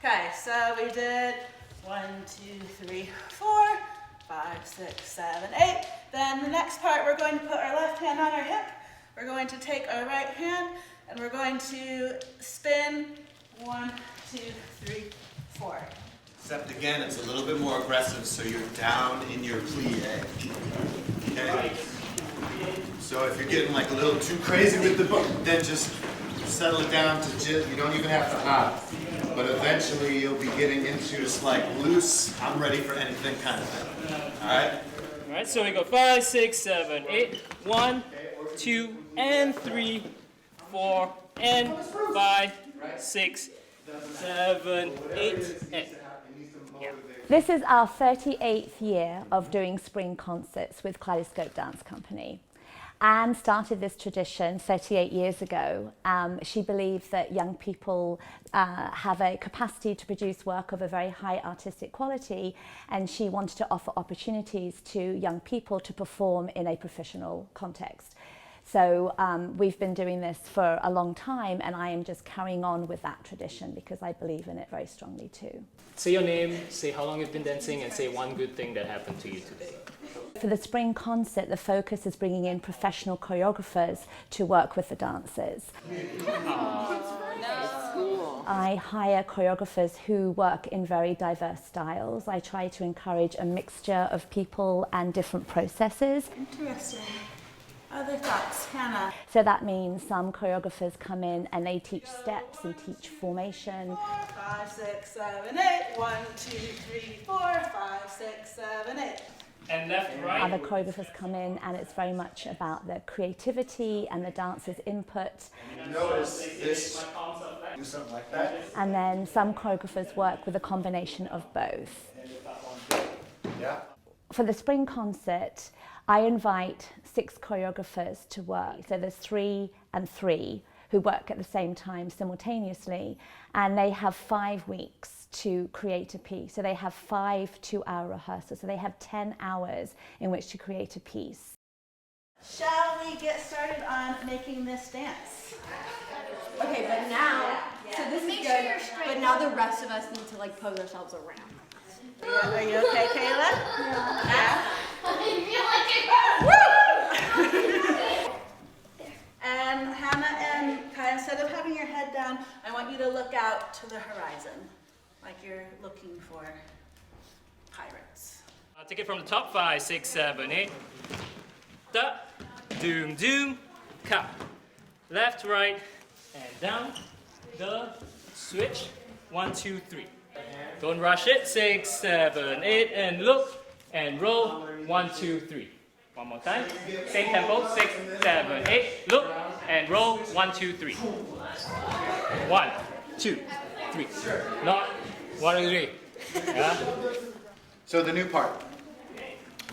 Okay, so we did 1, 2, 3, 4, 5, 6, 7, 8. Then the next part, we're going to put our left hand on our hip. We're going to take our right hand and we're going to spin 1, 2, 3, 4. Except again, it's a little bit more aggressive, so you're down in your plie. Okay? So if you're getting like a little too crazy with the book, then just settle it down to just, you don't even have to hop. But eventually you'll be getting into this like loose, I'm ready for anything kind of thing. Alright? Alright, so we go 5, 6, 7, 8. 1, 2, and 3, 4, and 5, 6, 7, 8, and... This is our 38th year of doing spring concerts with Kaleidoscope Dance Company. Anne started this tradition 38 years ago. She believed that young people have a capacity to produce work of a very high artistic quality, and she wanted to offer opportunities to young people to perform in a professional context. So we've been doing this for a long time, and I am just carrying on with that tradition because I believe in it very strongly too. Say your name, say how long you've been dancing, and say one good thing that happened to you today. For the spring concert, the focus is bringing in professional choreographers to work with the dancers. I hire choreographers who work in very diverse styles. I try to encourage a mixture of people and different processes. Interesting. Other thoughts, Hannah? So that means some choreographers come in and they teach steps and teach formation. 5, 6, 7, 8. 1, 2, 3, 4, 5, 6, 7, 8. And left, right. Other choreographers come in and it's very much about the creativity and the dancer's input. Notice this, do something like that. And then some choreographers work with a combination of both. Yeah. For the spring concert, I invite 6 choreographers to work. So there's 3 and 3 who work at the same time simultaneously, and they have 5 weeks to create a piece. So they have 5 2-hour rehearsals. So they have 10 hours in which to create a piece. Shall we get started on making this dance? Okay, but now, so this Make is sure good, you're straight. but now the rest of us need to like pose ourselves around. Are you okay, Kayla? Yeah. And Hannah and Kai, instead of having your head down, I want you to look out to the horizon, like you're looking for pirates. I'll take it from the top. 5, 6, 7, 8. Da, doom, doom, ka. Left, right, and down. The switch. 1, 2, 3. Don't rush it. 6, 7, 8, and look and roll. 1, 2, 3. One more time. Same tempo. 6, 7, 8. Look and roll. 1, 2, 3. 1, 2, 3. Not 1, 2, 3. Yeah. So the new part.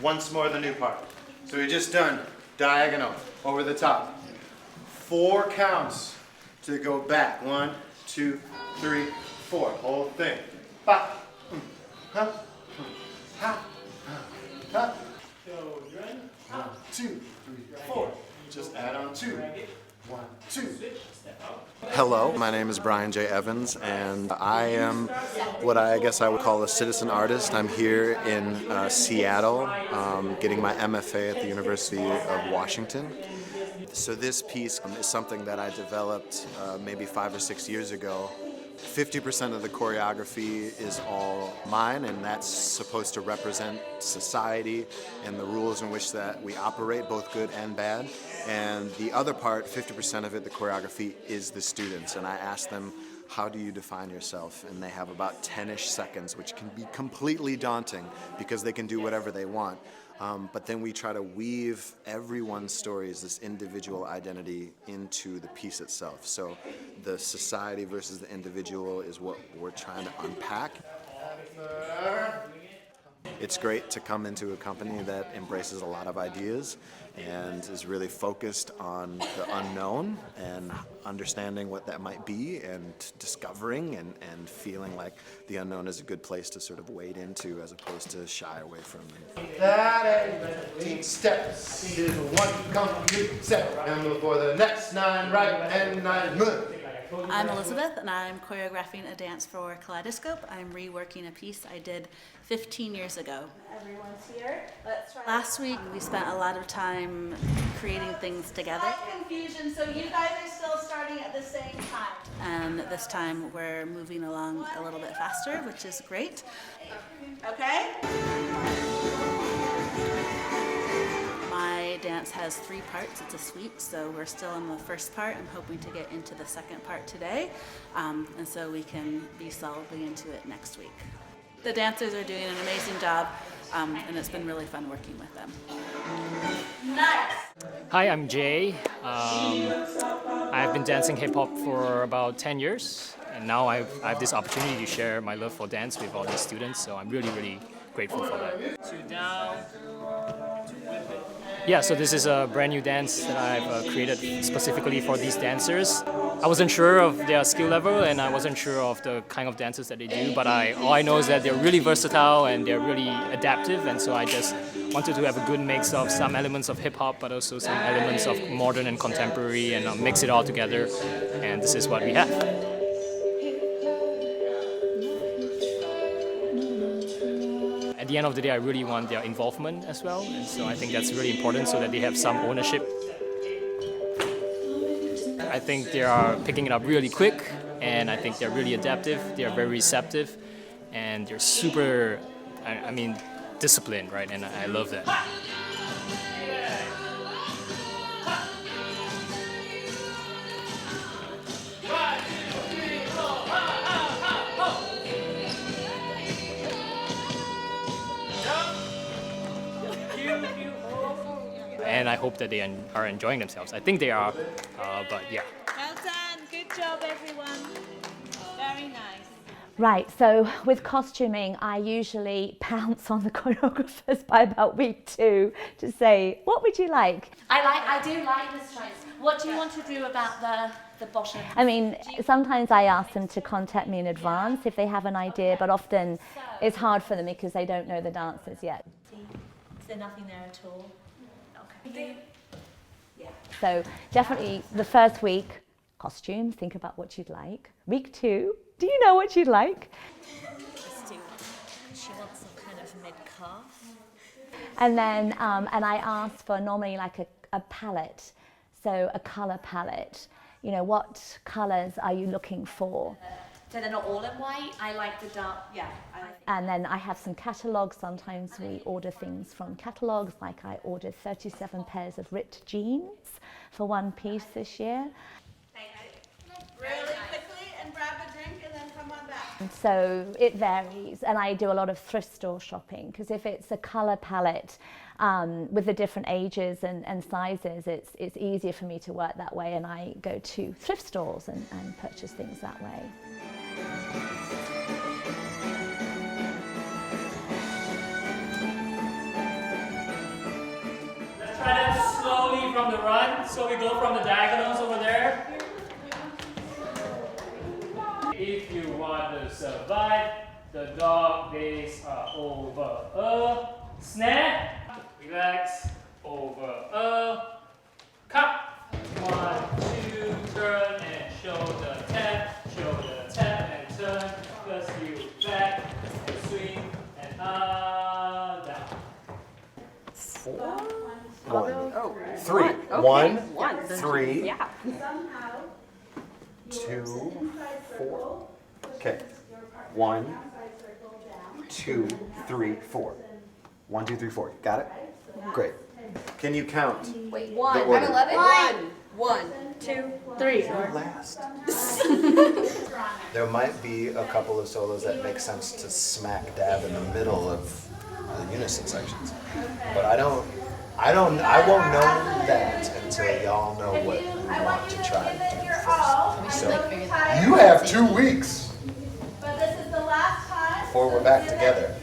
Once more the new part. So we just done diagonal over the top. 4 counts to go back. 1, 2, 3, 4. Whole thing. Ba, ha, ha, ha. 1, 2, 3, 4. Just add on 2. 1, 2. Hello, my name is Brian J. Evans, and I am what I guess I would call a citizen artist. I'm here in Seattle, getting my MFA at the University of Washington. So this piece is something that I developed maybe 5 or 6 years ago. 50% of the choreography is all mine, and that's supposed to represent society and the rules in which that we operate, both good and bad. And the other part, 50% of it, the choreography, is the students. And I ask them, how do you define yourself? And they have about 10-ish seconds, which can be completely daunting because they can do whatever they want. But then we try to weave everyone's stories, this individual identity, into the piece itself. So the society versus the individual is what we're trying to unpack. It's great to come into a company that embraces a lot of ideas and is really focused on the unknown and understanding what that might be and discovering and feeling like the unknown is a good place to sort of wade into as opposed to shy away from. That 18 steps. Here's 1 complete set. And before the next 9 right and 9 move. I'm Elizabeth, and I'm choreographing a dance for Kaleidoscope. I'm reworking a piece I did 15 years ago. Everyone's here. Let's try. Last week, we spent a lot of time creating things together. Confusion, so you guys are still starting at the same time. And this time, we're moving along a little bit faster, which is great. Okay? My dance has 3 parts. It's a suite, so we're still in the first part. I'm hoping to get into the second part today, and so we can be solidly into it next week. The dancers are doing an amazing job, and it's been really fun working with them. Nice! Hi, I'm Jay. I've been dancing hip hop for about 10 years, and now I have this opportunity to share my love for dance with all these students, so I'm really, really grateful for that. 2 down, 2 whip it. Yeah, so this is a brand new dance that I've created specifically for these dancers. I wasn't sure of their skill level, and I wasn't sure of the kind of dances that they do, but all I know is that they're really versatile and they're really adaptive, and so I just wanted to have a good mix of some elements of hip-hop, but also some elements of modern and contemporary, and mix it all together, and this is what we have. At the end of the day, I really want their involvement as well, and so I think that's really important so that they have some ownership. I think they are picking it up really quick, and I think they're really adaptive, they're very receptive, and they're super, disciplined, right? And I love that. And I hope that they are enjoying themselves. I think they are, but yeah. Well done. Good job, everyone. Very nice. Right, so with costuming, I usually pounce on the choreographers by about week 2 to say, what would you like? I do like the stripes. What do you want to do about the bottom? I mean, sometimes I ask them to contact me in advance if they have an idea, but often it's hard for them because they don't know the dancers yet. Is there nothing there at all? Okay. Yeah. So definitely the first week, costumes, think about what you'd like. Week 2, do you know what you'd like? She wants some kind of mid-calf. And then, and I ask for normally like a palette, so a colour palette. You know, what colours are you looking for? So they're not all in white. I like the dark. Yeah. And then I have some catalogues. Sometimes we order things from catalogues, like I ordered 37 pairs of ripped jeans for one piece this year. Really quickly, and grab a drink, and then come on back. And so it varies, and I do a lot of thrift store shopping, because if it's a colour palette with the different ages and sizes, it's easier for me to work that way, and I go to thrift stores and purchase things that way. Let's try that slowly from the run. So we go from the diagonals over there. If you want to survive, the dog days are over. Snap, relax, over. Cut. 1, 2, turn and show the tap, and turn. Plus you back, swing and down. 4, 1, 3. 1, 3. Yeah. 2, 4. Okay. 1, 2, 3, 4. 1, 2, 3, 4. Got it? Great. Can you count? Wait, The 1. order. I'm 11. 1, 2, 3. Last. There might be a couple of solos that make sense to smack dab in the middle of the unison sections, but I won't know that until y'all know what you want to try to do first. So you have 2 weeks But this is the last time. before we're back together.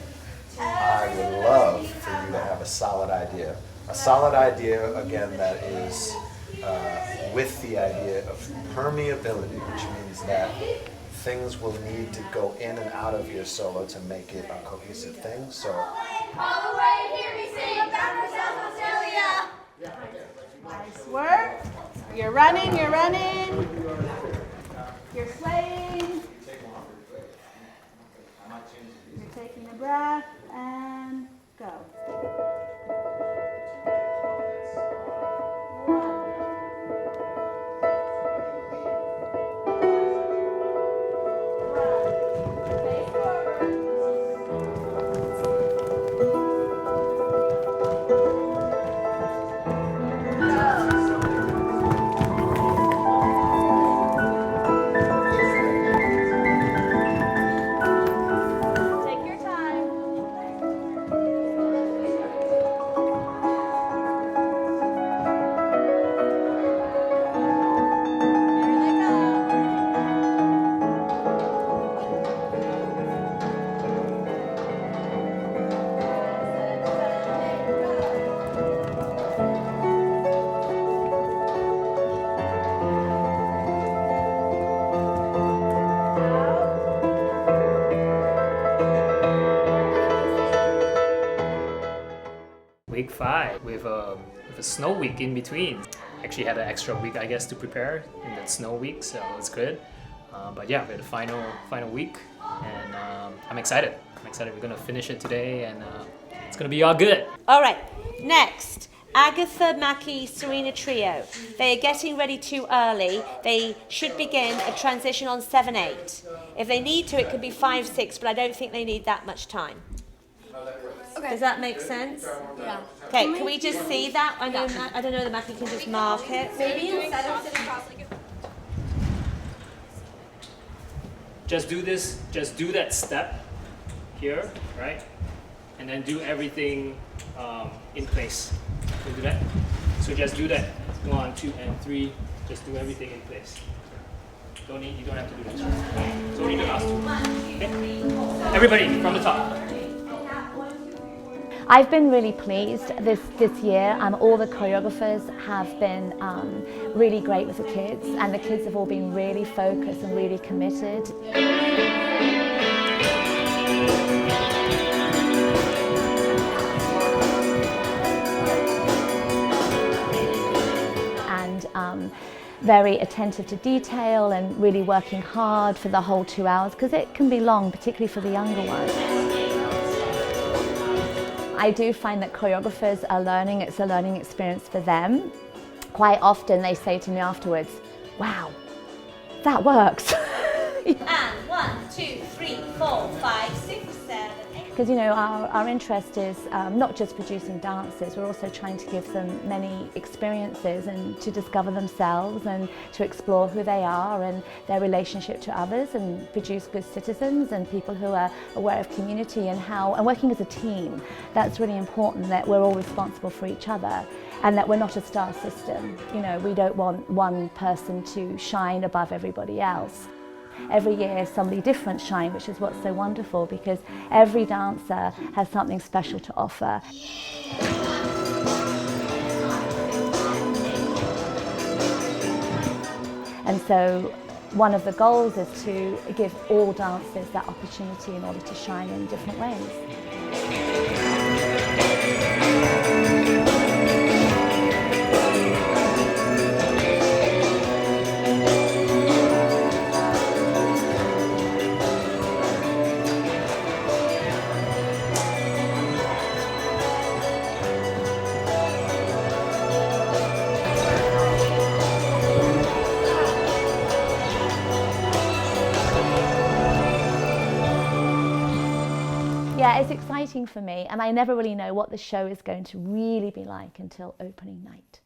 I would love for you to have a solid idea. A solid idea, again, that is with the idea of permeability, which means that things will need to go in and out of your solo to make it a cohesive thing. So, All the way, hear me sing back for South Australia. Nice work. You're running, you're running. You're swaying. You're taking a breath and go. Week 5 with a snow week in between. Actually had an extra week, I guess, to prepare in that snow week, so it's good. But yeah, we had a final week, and I'm excited. We're gonna finish it today, and it's gonna be all good. All right, next, Agatha, Mackie, Serena trio. They are getting ready too early. They should begin a transition on 7/8. If they need to, it could be 5/6, but I don't think they need that much time. Okay. Does that make sense? Yeah. Okay, can we just see that? I don't know that Mackie can just mark it. Maybe instead of sitting across like Just do this, just do that step here, right? And then do everything in place. Can you do that? So just do that 1, 2, and 3. Just do everything in place. You don't have to do this. So only the last 2. Okay? Everybody from the top. I've been really pleased this year. All the choreographers have been really great with the kids, and the kids have all been really focused and really committed. And very attentive to detail and really working hard for the whole 2 hours, because it can be long, particularly for the younger ones. I do find that choreographers are learning, it's a learning experience for them. Quite often they say to me afterwards, wow, that works. And 1, 2, 3, 4, 5, 6, 7, 8. Because, you know, our interest is not just producing dancers, we're also trying to give them many experiences and to discover themselves and to explore who they are and their relationship to others, and produce good citizens and people who are aware of community and working as a team. That's really important, that we're all responsible for each other and that we're not a star system. You know, we don't want one person to shine above everybody else. Every year somebody different shine, which is what's so wonderful, because every dancer has something special to offer. And so one of the goals is to give all dancers that opportunity in order to shine in different ways. Yeah, it's exciting for me, and I never really know what the show is going to really be like until opening night.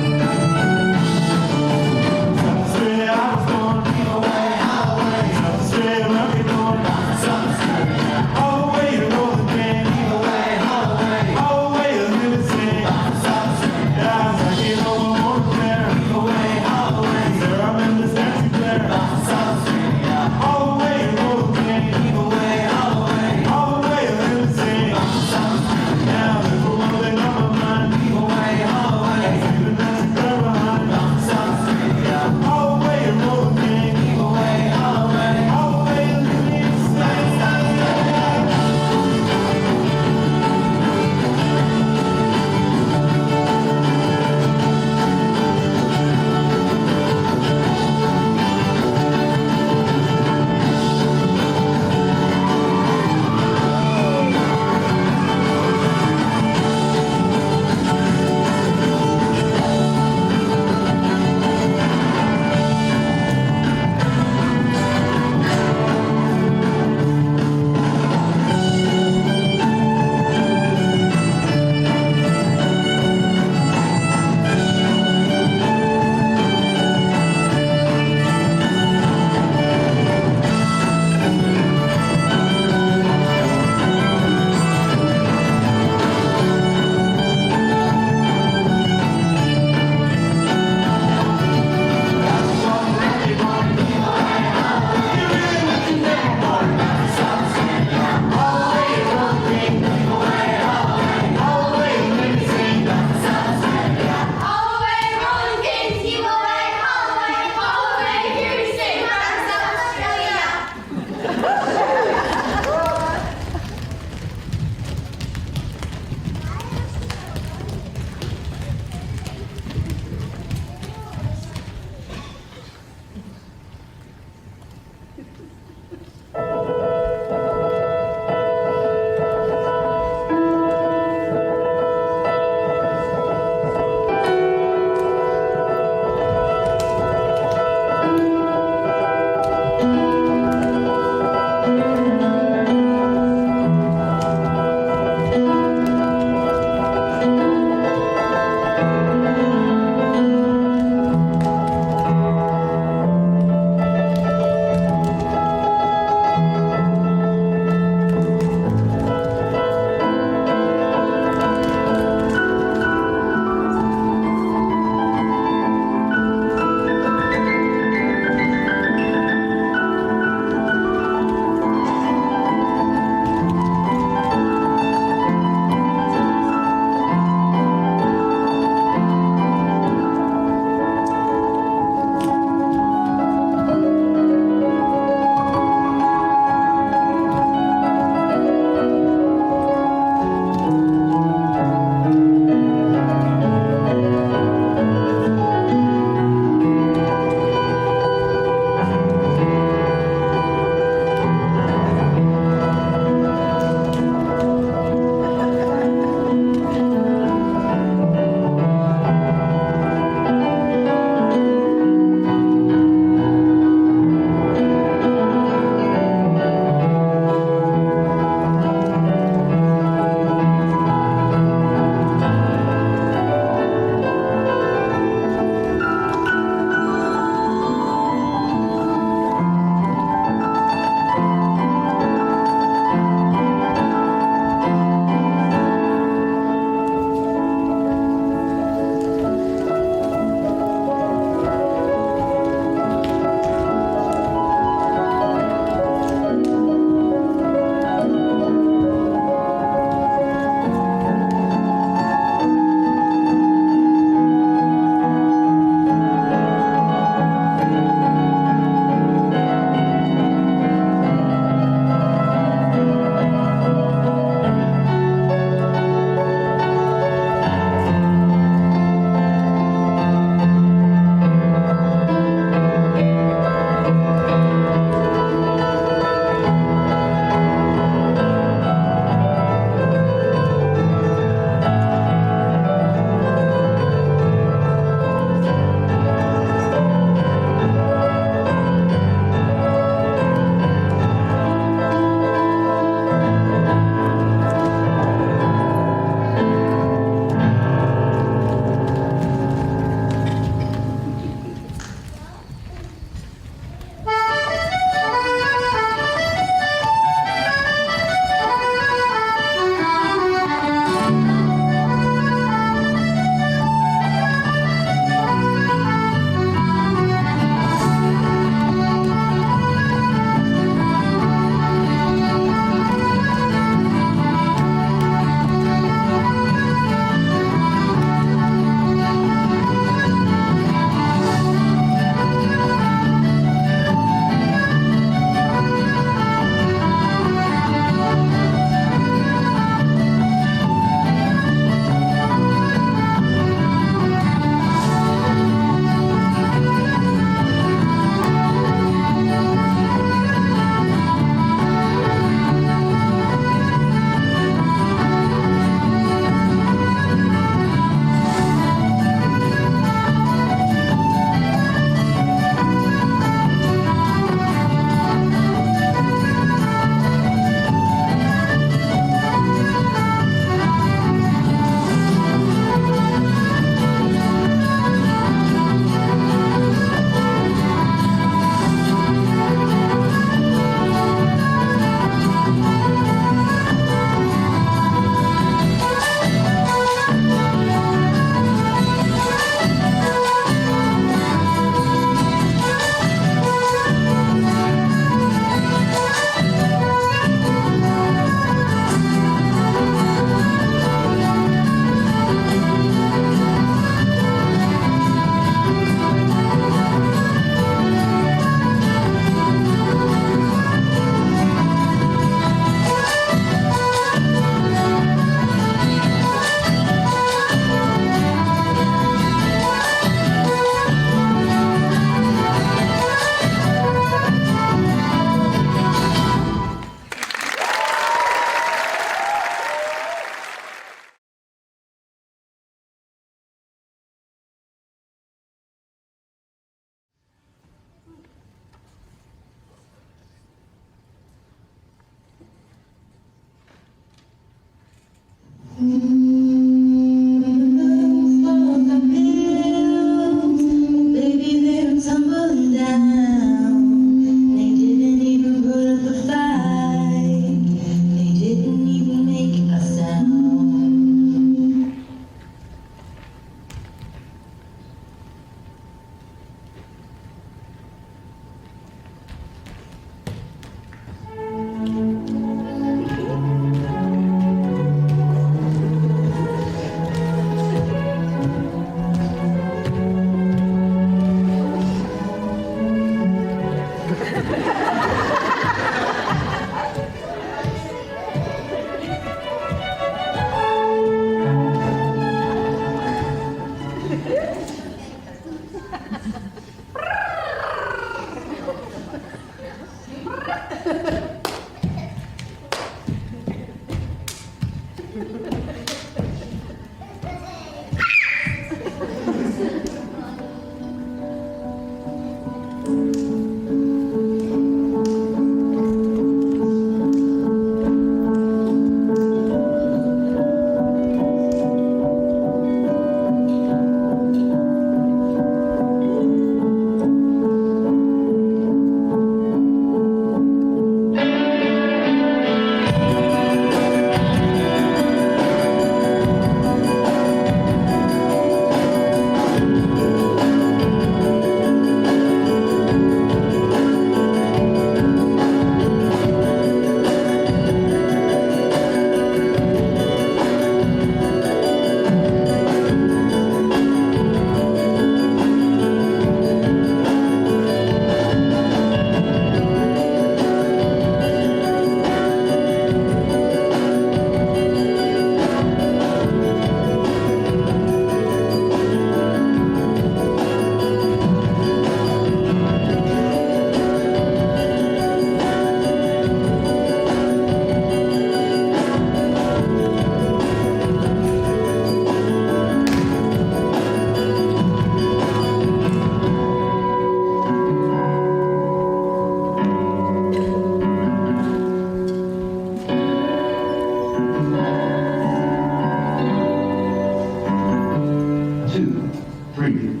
Breathe.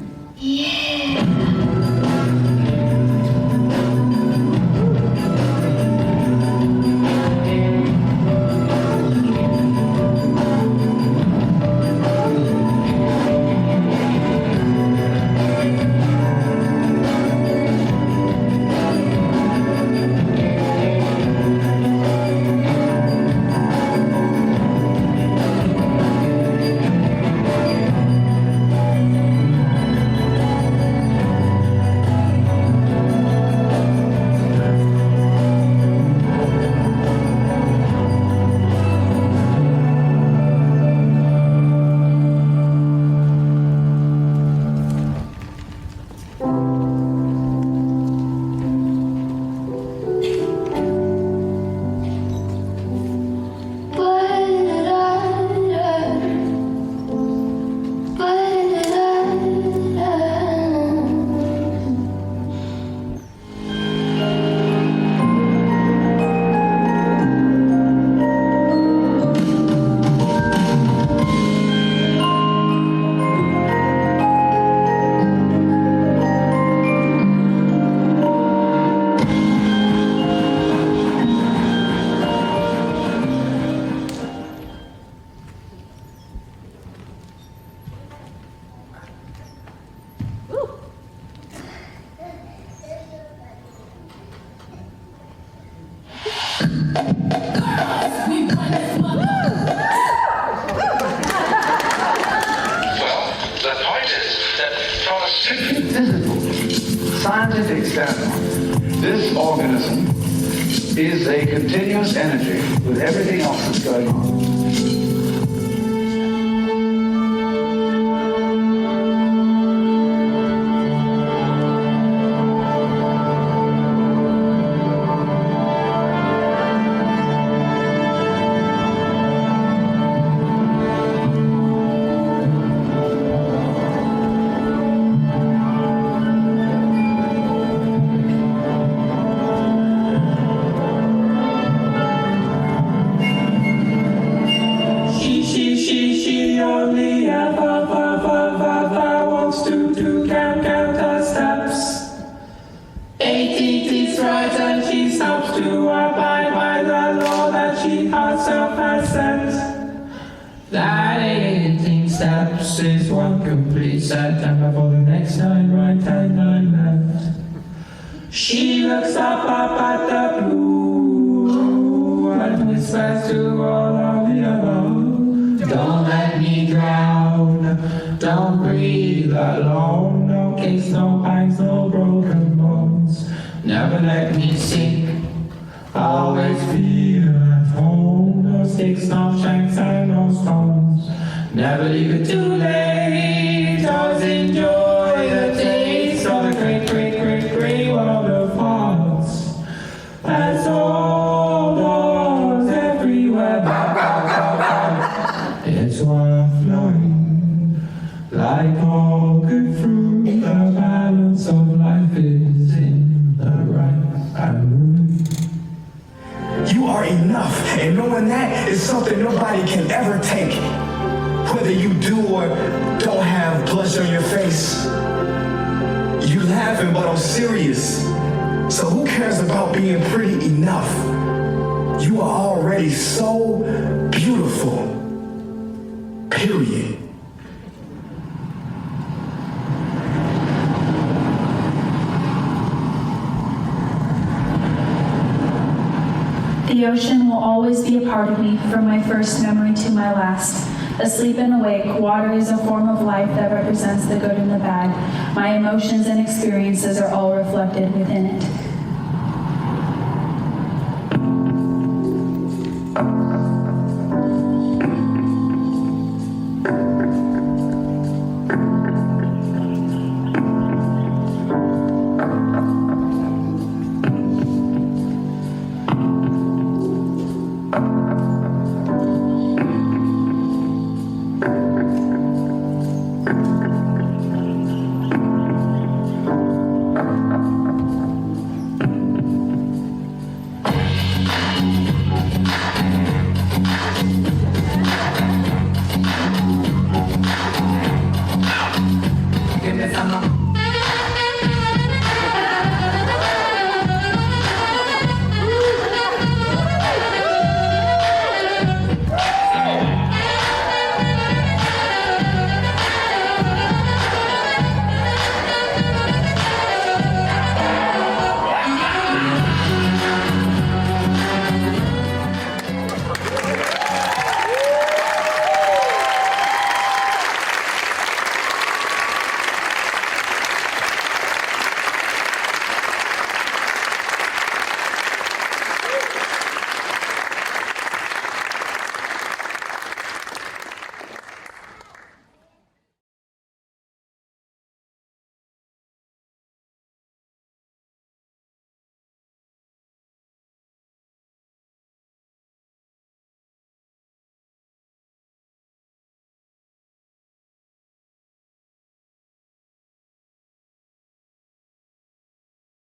Scientific standpoint, this organism is a continuous energy with everything else that's going on. That 18 steps is one complete set, and before the next 9 right and 9 left. She looks up at the blue and whispers to all of the above. Don't let me drown, don't breathe alone. No case, no pangs, no broken bones. Never let me sink, always feel at home. No sticks, no shanks, and no stones. Never leave it too late. Always enjoy the taste of the great, great, great, great waterfalls. As all doors everywhere. It's water flowing like all good fruit. The balance of life is in the right mood. You are enough, and knowing that is something nobody can ever take. Whether you do or don't have blush on your face, you laughing, but I'm serious. So who cares about being pretty enough? You are already so beautiful, period. The ocean will always be a part of me, from my first memory to my last. Asleep and awake, water is a form of life that represents the good and the bad. My emotions and experiences are all reflected within it.